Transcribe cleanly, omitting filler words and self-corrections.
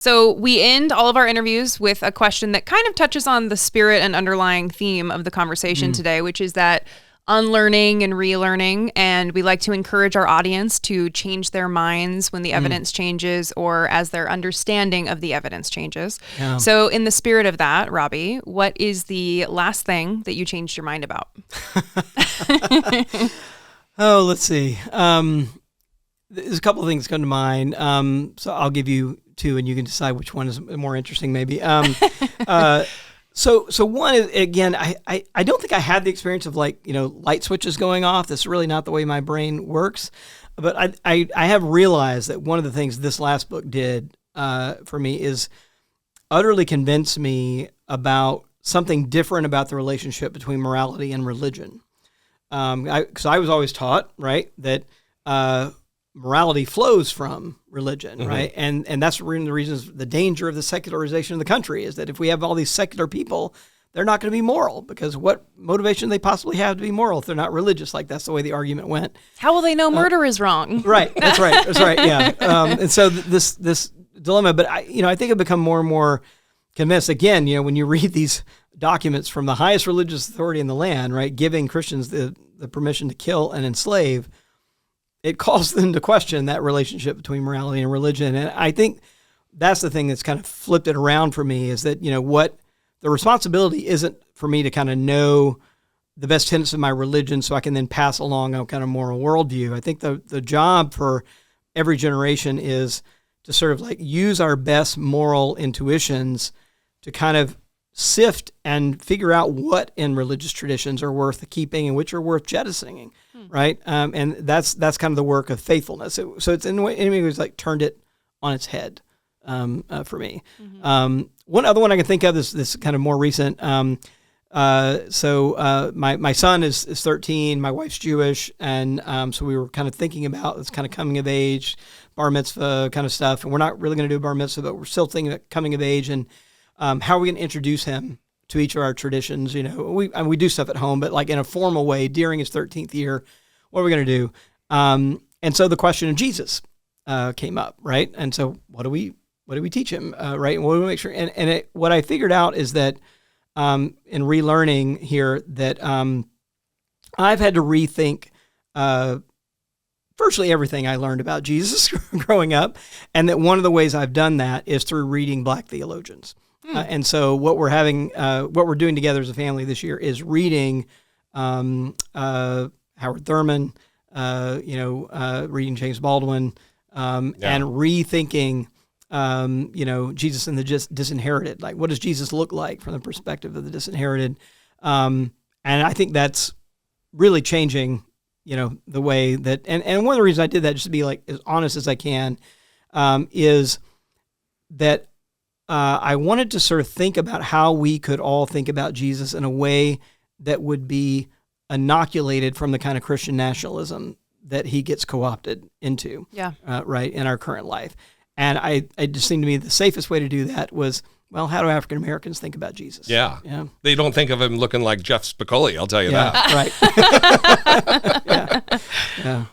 So we end all of our interviews with a question that kind of touches on the spirit and underlying theme of the conversation today, which is that unlearning and relearning. And we like to encourage our audience to change their minds when the evidence changes or as their understanding of the evidence changes. Yeah. So in the spirit of that, Robbie, what is the last thing that you changed your mind about? Oh, let's see. There's a couple of things come to mind. So I'll give you two, and you can decide which one is more interesting, maybe. So one is, again, I don't think I had the experience of light switches going off. That's really not the way my brain works. But I have realized that one of the things this last book did for me is utterly convince me about something different about the relationship between morality and religion. Because I was always taught, right, that morality flows from religion, right? And that's one of the reasons, the danger of the secularization of the country is that if we have all these secular people, they're not going to be moral, because what motivation do they possibly have to be moral if they're not religious? Like, that's the way the argument went. How will they know murder is wrong? Right. That's right. Yeah. And so this dilemma, but I think I've become more and more convinced, again, when you read these documents from the highest religious authority in the land, right, giving Christians the permission to kill and enslave, it calls them to question that relationship between morality and religion. And I think that's the thing that's kind of flipped it around for me, is that, what the responsibility isn't for me to kind of know the best tenets of my religion so I can then pass along a kind of moral worldview. I think the job for every generation is to sort of use our best moral intuitions to kind of sift and figure out what in religious traditions are worth keeping and which are worth jettisoning, right? And that's kind of the work of faithfulness. So it's in many ways turned it on its head for me. One other one I can think of is this kind of more recent. So my son is 13, my wife's Jewish, and so we were kind of thinking about this kind of coming of age, bar mitzvah kind of stuff, and we're not really going to do a bar mitzvah, but we're still thinking about coming of age and how are we going to introduce him to each of our traditions? We do stuff at home, but in a formal way during his 13th year, what are we going to do? And so the question of Jesus came up, right? And so what do we teach him, right? And what do we make sure? And what I figured out is that in relearning here that I've had to rethink virtually everything I learned about Jesus growing up, and that one of the ways I've done that is through reading Black theologians. And so what we're doing together as a family this year is reading Howard Thurman, reading James Baldwin, and rethinking, Jesus and the disinherited. Like, what does Jesus look like from the perspective of the disinherited? And I think that's really changing, the way that, and one of the reasons I did that, just to be as honest as I can, is that I wanted to sort of think about how we could all think about Jesus in a way that would be inoculated from the kind of Christian nationalism that he gets co-opted into, right, in our current life. And it just seemed to me the safest way to do that was, well, how do African Americans think about Jesus? Yeah. They don't think of him looking like Jeff Spicoli, I'll tell you that. Right. Yeah.